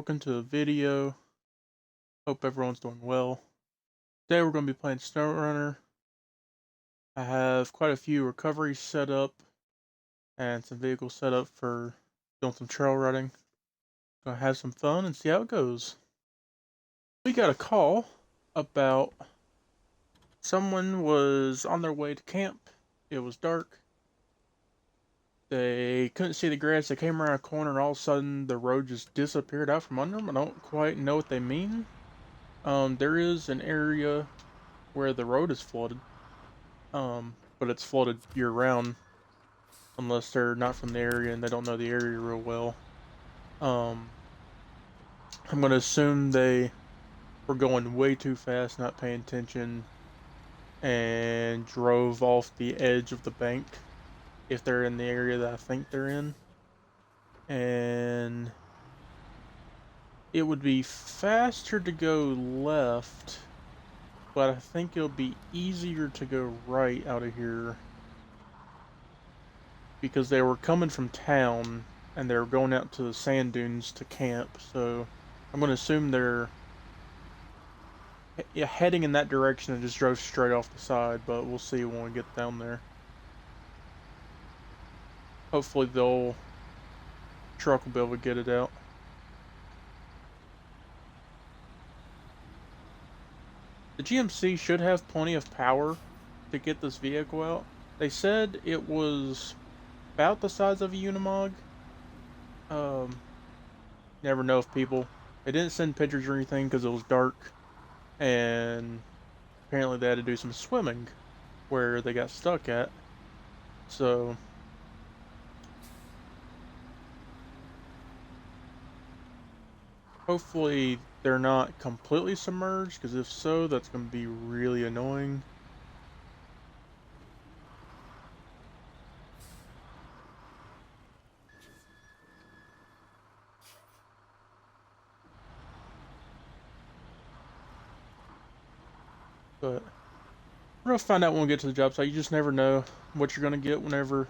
Welcome to the video. Hope everyone's doing well. Today we're going to be playing Snowrunner. I have quite a few recoveries set up and some vehicles set up for doing some trail running. Gonna have some fun and see how it goes. We got a call about someone was on their way to camp. It was dark. They couldn't see the grass. They came around a corner and all of a sudden the road just disappeared out from under them. I don't quite know what they mean. There is an area where the road is flooded. But it's flooded year-round, unless they're not from the area and they don't know the area real well. I'm gonna assume they were going way too fast, not paying attention, and drove off the edge of the bank, if they're in the area that I think they're in. And it would be faster to go left, but I think it'll be easier to go right out of here, because they were coming from town and they were going out to the sand dunes to camp. So I'm going to assume they're heading in that direction and just drove straight off the side, but we'll see when we get down there. Hopefully the truck will be able to get it out. The GMC should have plenty of power to get this vehicle out. They said it was about the size of a Unimog. Never know if people... They didn't send pictures or anything because it was dark. And apparently they had to do some swimming where they got stuck at. So hopefully they're not completely submerged, because if so, that's going to be really annoying. But we're going to find out when we get to the job site. You just never know what you're going to get whenever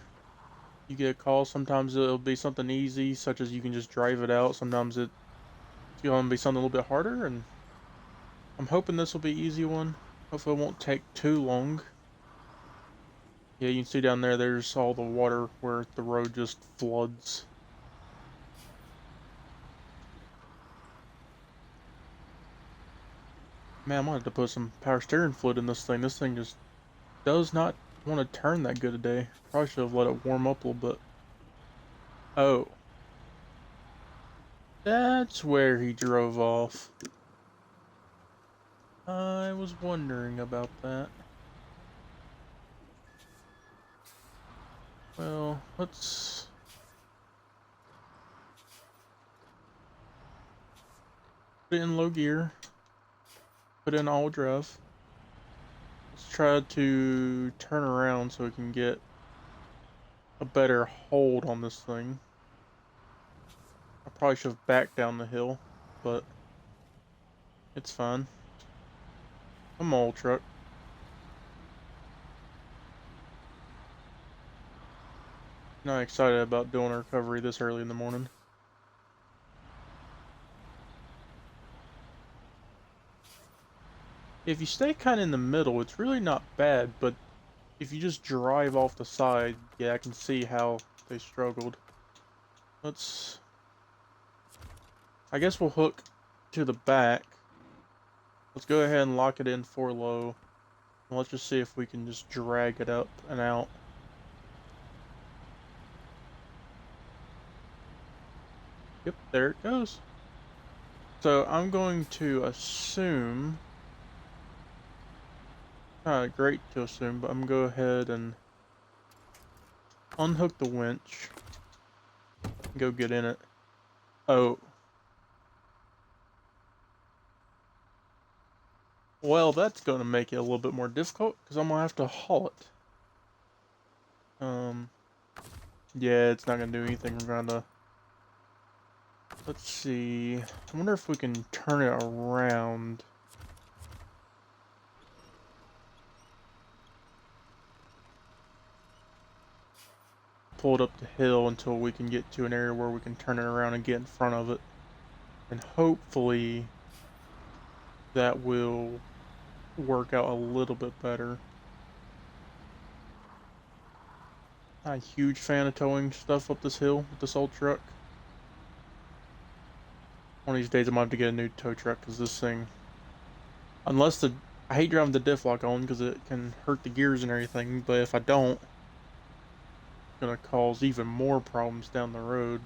you get a call. Sometimes it'll be something easy, such as you can just drive it out. Sometimes it's going to be something a little bit harder, and I'm hoping this will be an easy one. Hopefully it won't take too long. Yeah, you can see down there, there's all the water where the road just floods. Man, I'm gonna have to put some power steering fluid in this thing. This thing just does not want to turn that good today. Probably should have let it warm up a little bit. Oh. That's where he drove off. I was wondering about that. Well, let's... put it in low gear. Put in all drive. Let's try to turn around so we can get a better hold on this thing. I probably should have backed down the hill, but it's fine. Come on, old truck. Not excited about doing a recovery this early in the morning. If you stay kind of in the middle, it's really not bad, but if you just drive off the side, yeah, I can see how they struggled. I guess we'll hook to the back. Let's go ahead and lock it in for low. And let's just see if we can just drag it up and out. Yep, there it goes. So I'm going to assume... Not great to assume, but I'm gonna go ahead and unhook the winch and go get in it. Oh. Well, that's gonna make it a little bit more difficult, because I'm gonna have to haul it. Yeah, it's not gonna do anything. We're gonna... Let's see. I wonder if we can turn it around. Pull it up the hill until we can get to an area where we can turn it around and get in front of it. and hopefully that will work out a little bit better. I'm a huge fan of towing stuff up this hill with this old truck. One of these days I might have to get a new tow truck because this thing, unless I hate driving the diff lock on because it can hurt the gears and everything, but if I don't, it's gonna cause even more problems down the road.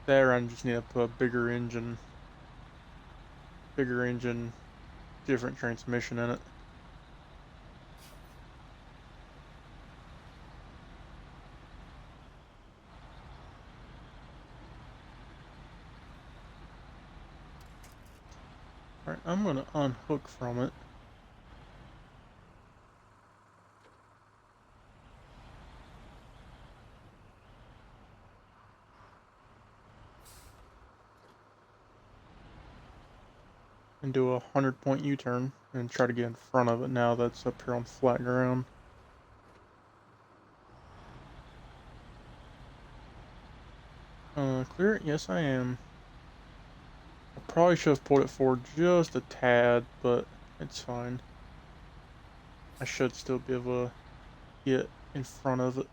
There, I just need to put a bigger engine, different transmission in it. Alright, I'm gonna unhook from it. And do a 100-point U-turn and try to get in front of it now that's up here on flat ground. Clear it? Yes, I am. I probably should have pulled it forward just a tad, but it's fine. I should still be able to get in front of it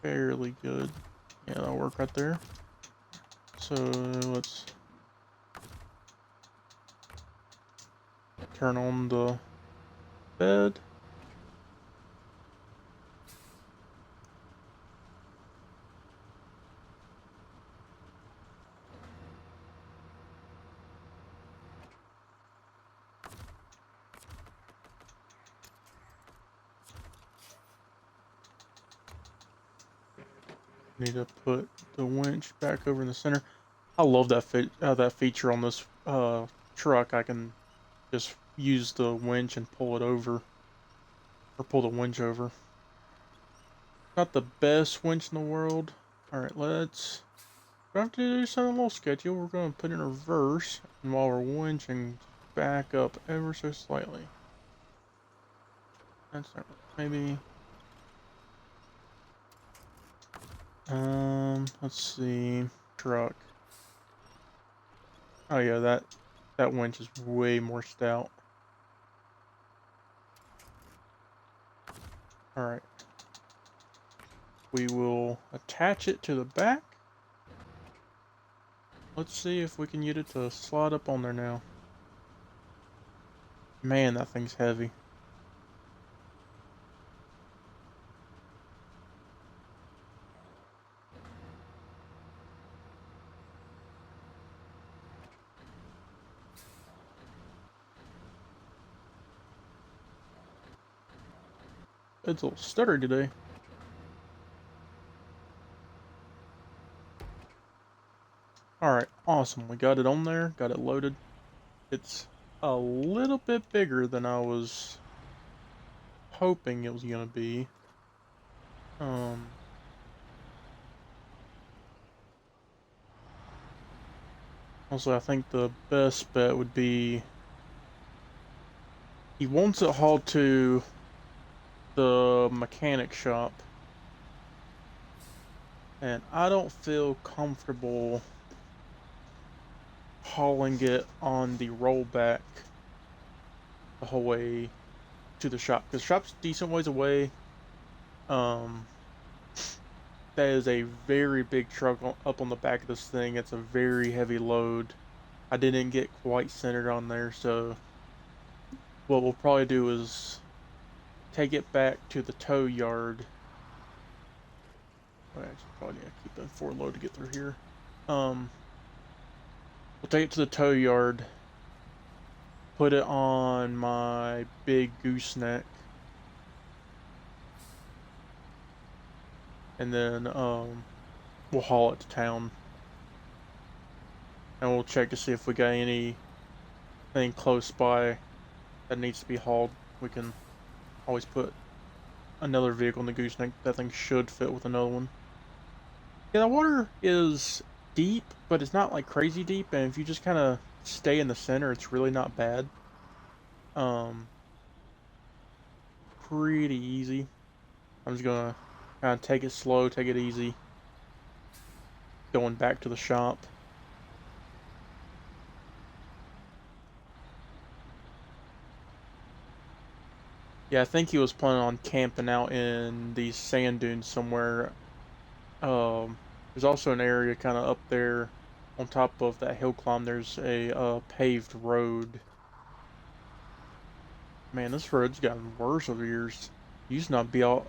fairly good. Yeah, that'll work right there. So let's turn on the bed. Need to put the winch back over in the center. I love that that feature on this truck. I can just use the winch and pull it over, or pull the winch over. Not the best winch in the world. All right, let's. We have to do something a little sketchy. We're going to put it in reverse, and while we're winching, back up ever so slightly. That's not maybe. Let's see. Truck. Oh yeah, that winch is way more stout. Alright. We will attach it to the back. Let's see if we can get it to slide up on there now. Man, that thing's heavy. It's a little stuttery today. Alright, awesome. We got it on there, got it loaded. It's a little bit bigger than I was hoping it was gonna be. Also, I think the best bet would be he wants it hauled to the mechanic shop, and I don't feel comfortable hauling it on the rollback the whole way to the shop, because the shop's a decent ways away. That is a very big truck up on the back of this thing. It's a very heavy load. I didn't get quite centered on there, so what we'll probably do is take it back to the tow yard. I actually probably need to keep that forward load to get through here. We'll take it to the tow yard, put it on my big gooseneck, and then we'll haul it to town. And we'll check to see if we got anything close by that needs to be hauled. We can always put another vehicle in the gooseneck. That thing should fit with another one. Yeah, the water is deep, but it's not like crazy deep, and if you just kind of stay in the center, it's really not bad. Pretty easy. I'm just gonna Kind of take it slow, take it easy. Going back to the shop. Yeah, I think he was planning on camping out in these sand dunes somewhere. There's also an area kind of up there on top of that hill climb. There's a paved road. Man, this road's gotten worse over the years. Used to not be all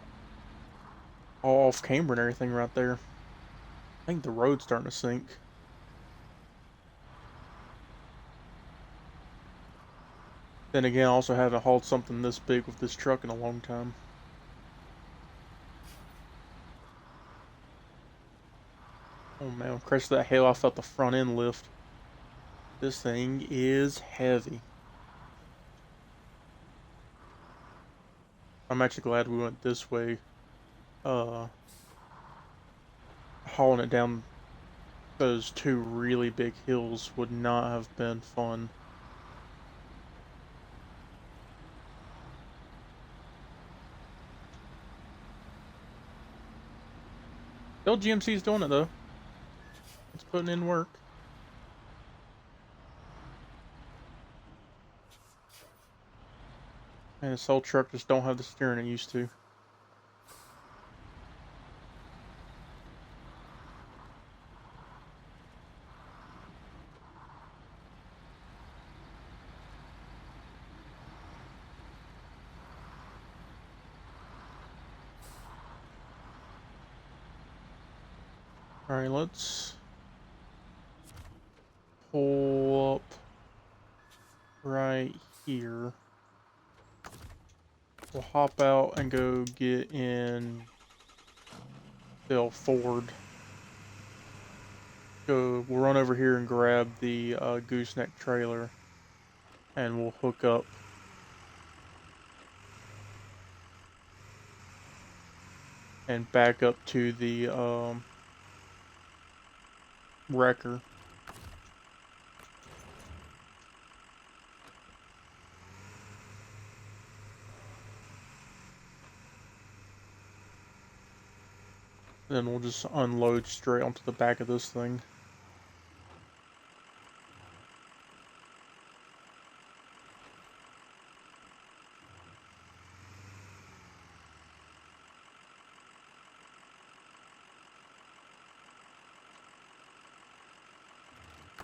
off camber and everything right there. I think the road's starting to sink. Then again, I also haven't hauled something this big with this truck in a long time. Oh man, crashed that hill, I felt the front end lift. This thing is heavy. I'm actually glad we went this way. Uh, Hauling it down those two really big hills would not have been fun. Still GMC's doing it though. It's putting in work. And this whole truck just don't have the steering it used to. Alright, let's pull up right here. We'll hop out and go get in Bill Ford. We'll run over here and grab the gooseneck trailer, and we'll hook up. And back up to the wrecker. Then we'll just unload straight onto the back of this thing.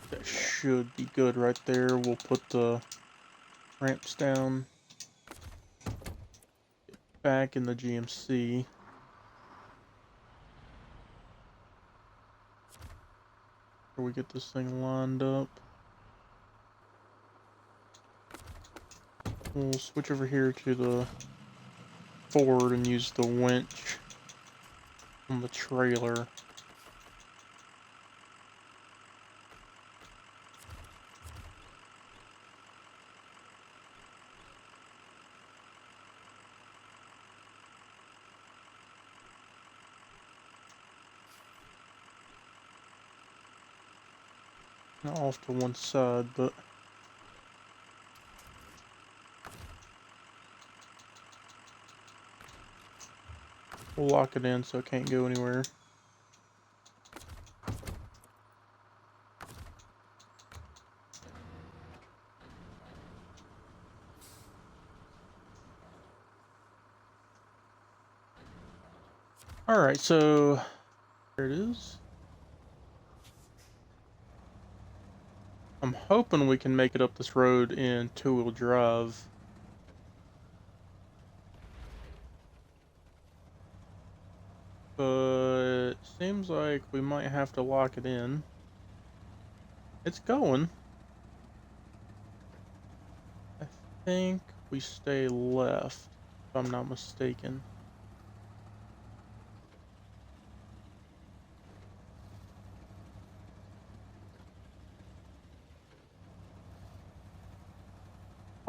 That should be good right there. We'll put the ramps down. Get back in the GMC. Before we get this thing lined up. We'll switch over here to the Ford and use the winch on the trailer. Not off to one side, but we'll lock it in so it can't go anywhere. Alright, so there it is. I'm hoping we can make it up this road in two-wheel drive. But seems like we might have to lock it in. It's going. I think we stay left, if I'm not mistaken.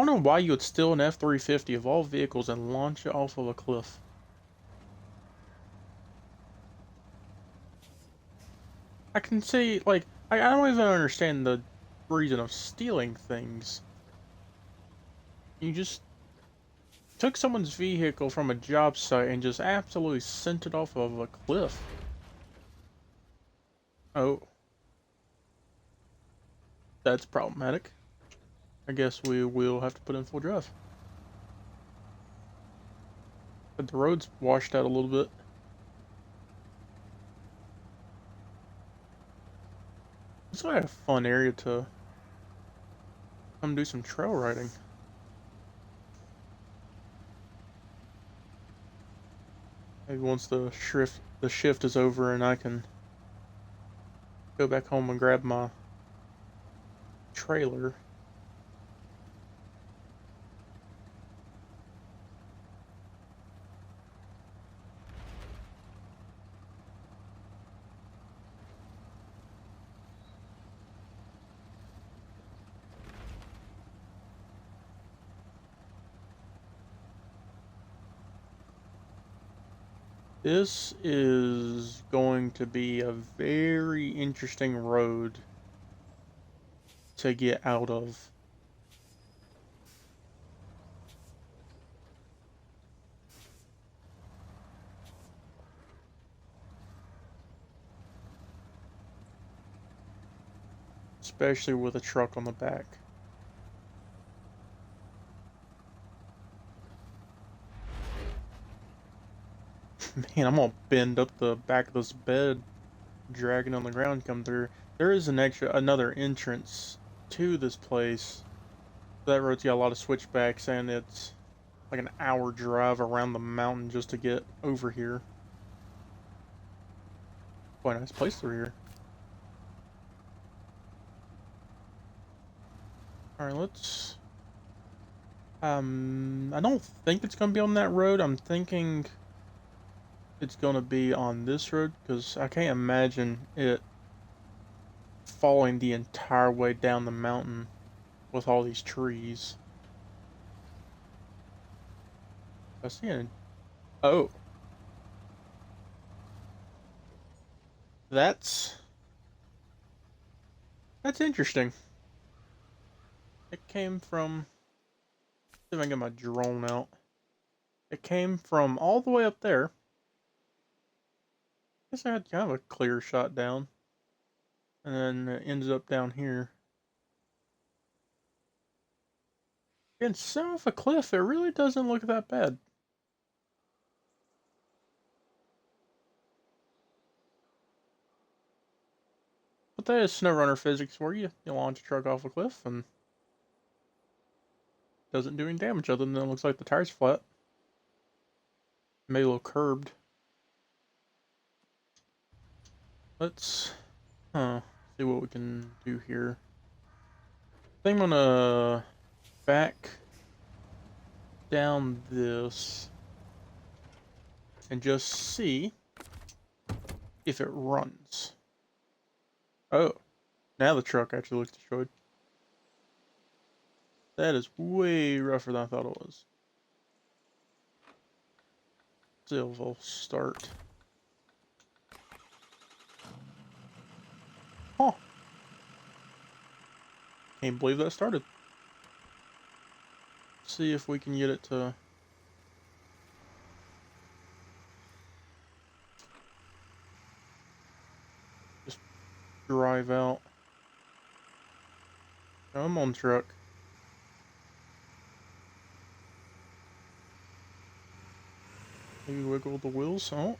I don't know why you would steal an F-350 of all vehicles and launch it off of a cliff. I can see, like, I don't even understand the reason of stealing things. You just Took someone's vehicle from a job site and just absolutely sent it off of a cliff. Oh, that's problematic. I guess we will have to put in full drive. But the road's washed out a little bit. It's like a fun area to come do some trail riding. Maybe once the shift is over and I can go back home and grab my trailer. This is going to be a very interesting road to get out of. Especially with a truck on the back. Man, I'm gonna bend up the back of this bed, dragging on the ground, come through. There is another entrance to this place. That road's got a lot of switchbacks, and it's like an hour drive around the mountain just to get over here. Quite a nice place through here. Alright, let's... I don't think it's gonna be on that road. I'm thinking it's gonna be on this road, because I can't imagine it falling the entire way down the mountain with all these trees. I see it. Oh, that's interesting. It came from. See if I can get my drone out. It came from all the way up there. I guess I had kind of a clear shot down, and then it ended up down here. And some of a cliff, it really doesn't look that bad. But that is Snowrunner physics for you. You launch a truck off a cliff and doesn't do any damage other than it looks like the tire's flat. Maybe a little curbed. Let's see what we can do here. I think I'm gonna back down this and just see if it runs. Oh, now the truck actually looks destroyed. That is way rougher than I thought it was. Still, we'll start. Huh. Can't believe that started. See if we can get it to... just drive out. Come on, truck. Maybe wiggle the wheels. Oh.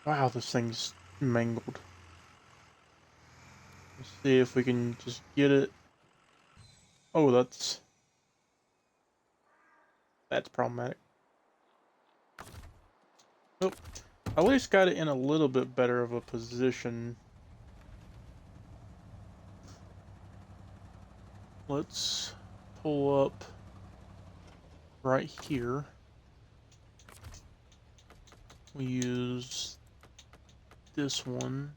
Wow, this thing's mangled. Let's see if we can just get it. Oh, that's problematic. Nope. At least got it in a little bit better of a position. Let's pull up right here. We use this one.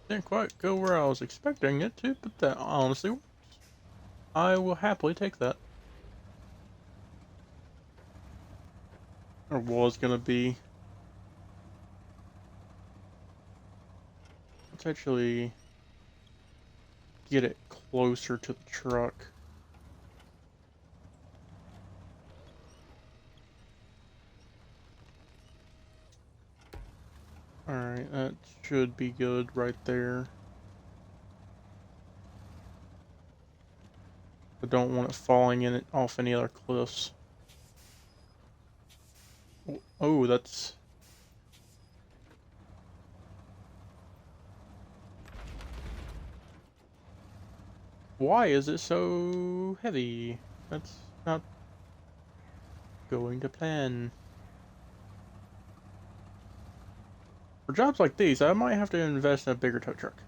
Didn't quite go where I was expecting it to, but that honestly works. I will happily take that. Or was gonna be. Let's actually get it closer to the truck. Alright, that should be good right there. I don't want it falling in it off any other cliffs. Oh, that's... Why is it so heavy? That's not going to plan. For jobs like these, I might have to invest in a bigger tow truck.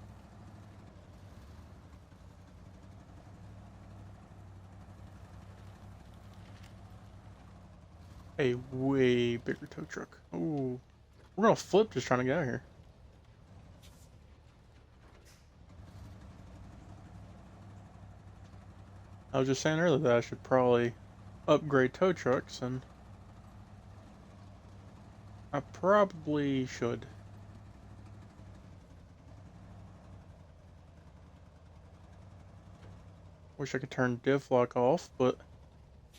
A way bigger tow truck. Ooh. We're gonna flip just trying to get out of here. I was just saying earlier that I should probably upgrade tow trucks, and I probably should. Wish I could turn diff lock off, but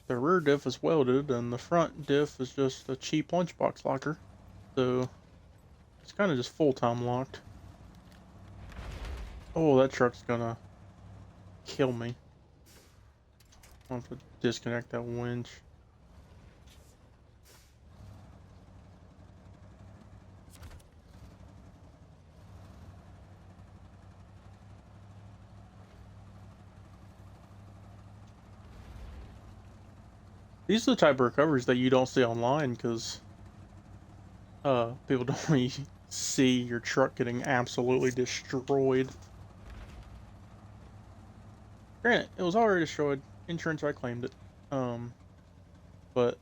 the rear diff is welded and the front diff is just a cheap lunchbox locker. So it's kind of just full-time locked. Oh, that truck's gonna kill me. I'll have to disconnect that winch. These are the type of recoveries that you don't see online because people don't really see your truck getting absolutely destroyed. Granted, it was already destroyed. Insurance, I claimed it. But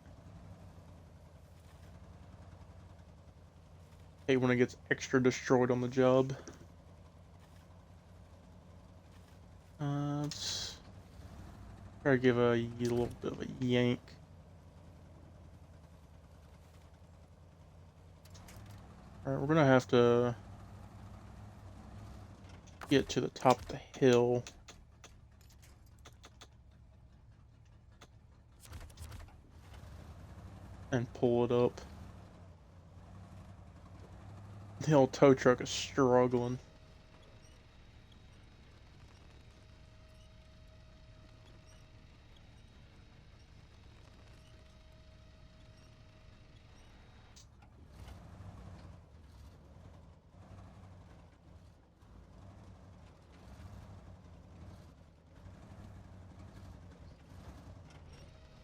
hey, when it gets extra destroyed on the job. Let's try to give a little bit of a yank. Alright, we're gonna have to get to the top of the hill. And pull it up. The old tow truck is struggling.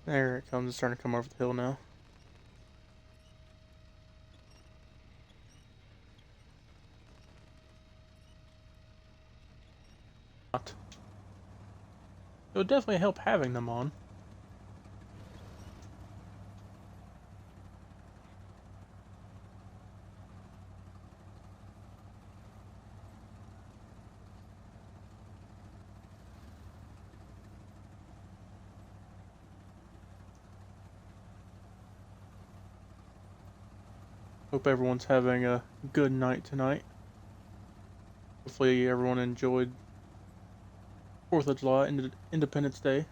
There it comes. It's starting to come over the hill now. It would definitely help having them on. Hope everyone's having a good night tonight. Hopefully everyone enjoyed 4th of July, Independence Day.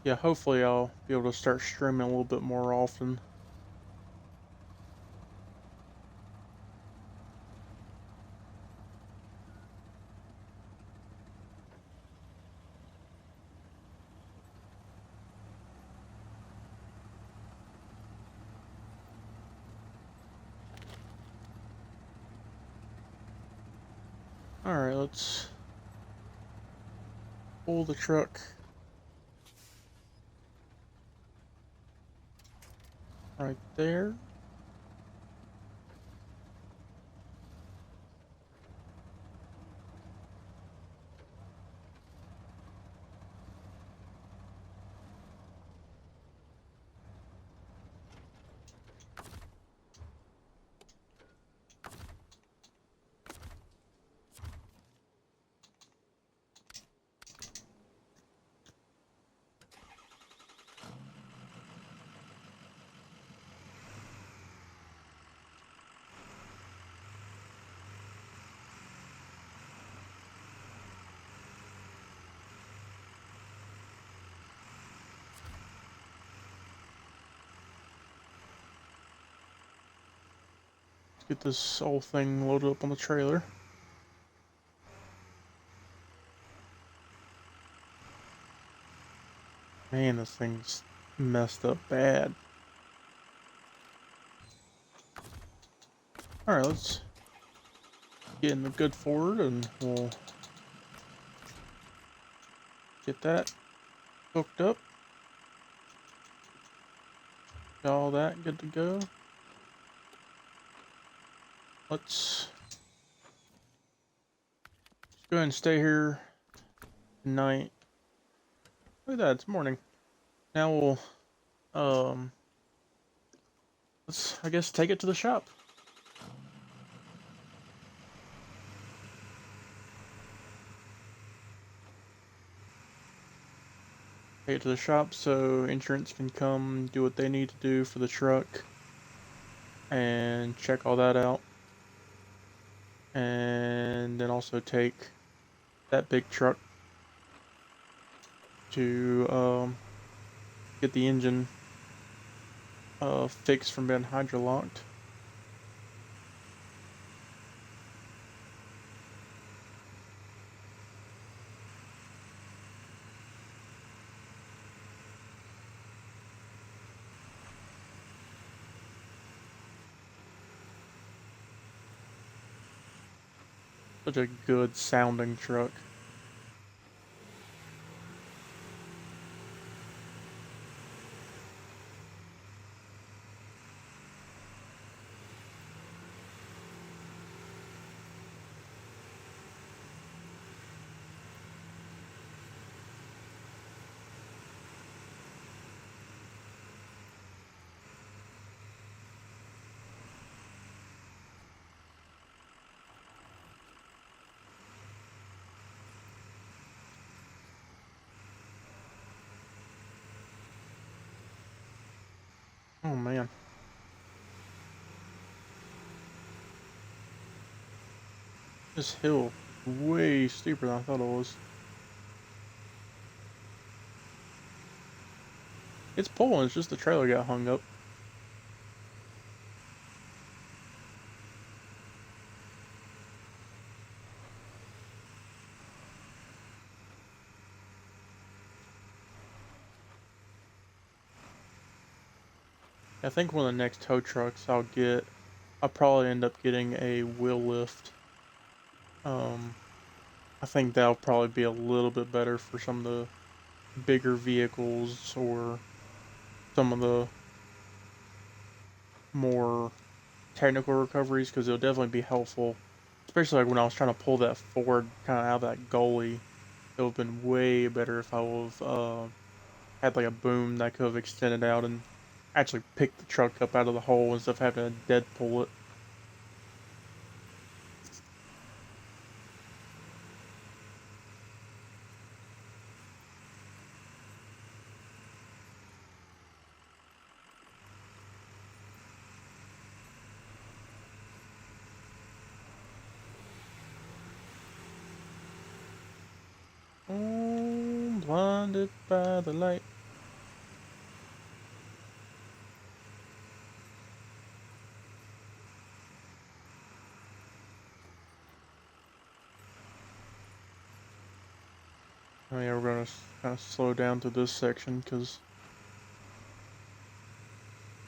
Yeah, hopefully I'll be able to start streaming a little bit more often. Alright, let's pull the truck right there. Get this whole thing loaded up on the trailer. Man, this thing's messed up bad. Alright, let's get in the good Ford and we'll get that hooked up. Got all that good to go. Let's go ahead and stay here tonight. Look at that, it's morning. Now we'll, let's, I guess, take it to the shop. Take it to the shop so insurance can come do what they need to do for the truck and check all that out. And then also take that big truck to get the engine fixed from being hydrolocked. Such a good sounding truck. Oh man. This hill is way steeper than I thought it was. It's pulling, it's just the trailer got hung up. I think one of the next tow trucks I'll probably end up getting a wheel lift. I think that'll probably be a little bit better for some of the bigger vehicles or some of the more technical recoveries, because it'll definitely be helpful. Especially like when I was trying to pull that Ford kind of out of that gully. It would have been way better if I would have had like a boom that could have extended out and actually picked the truck up out of the hole instead of having to dead pull it. Oh, blinded by the light. Oh yeah, we're gonna kind of slow down to this section because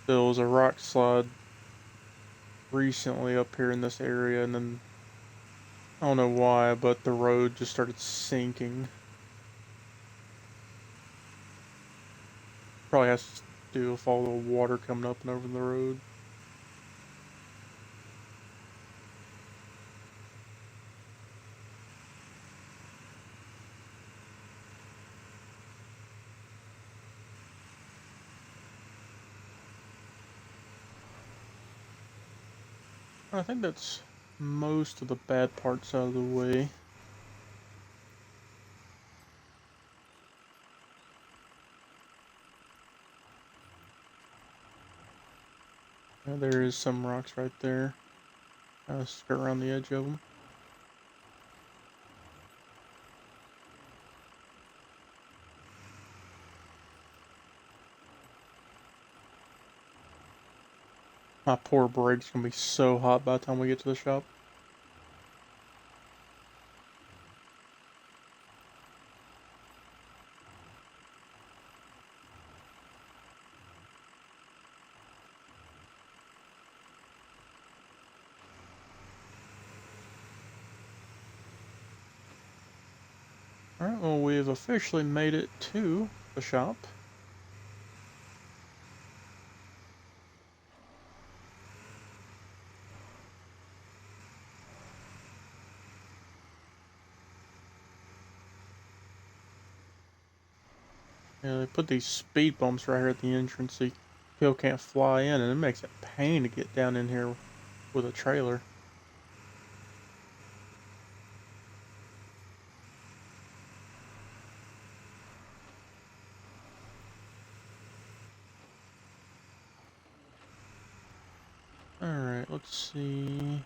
there was a rock slide recently up here in this area, and then I don't know why, but the road just started sinking. Probably has to do with all the water coming up and over the road. I think that's most of the bad parts out of the way. There is some rocks right there. Skirt around the edge of them. My poor brake's gonna be so hot by the time we get to the shop. Alright, well, we've officially made it to the shop. Yeah, they put these speed bumps right here at the entrance so people can't fly in, and it makes it a pain to get down in here with a trailer. Alright, let's see.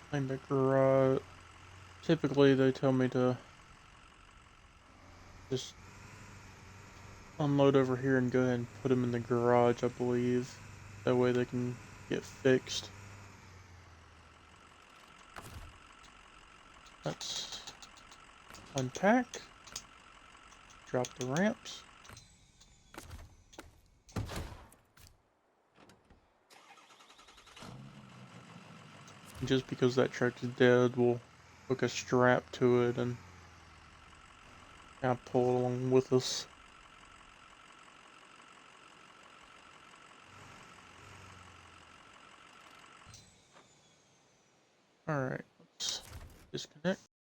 Find the garage. Typically, they tell me to just unload over here and go ahead and put them in the garage, I believe. That way they can get fixed. Let's unpack. Drop the ramps. And just because that truck is dead, we'll hook a strap to it and kind of pull it along with us. Alright, let's disconnect.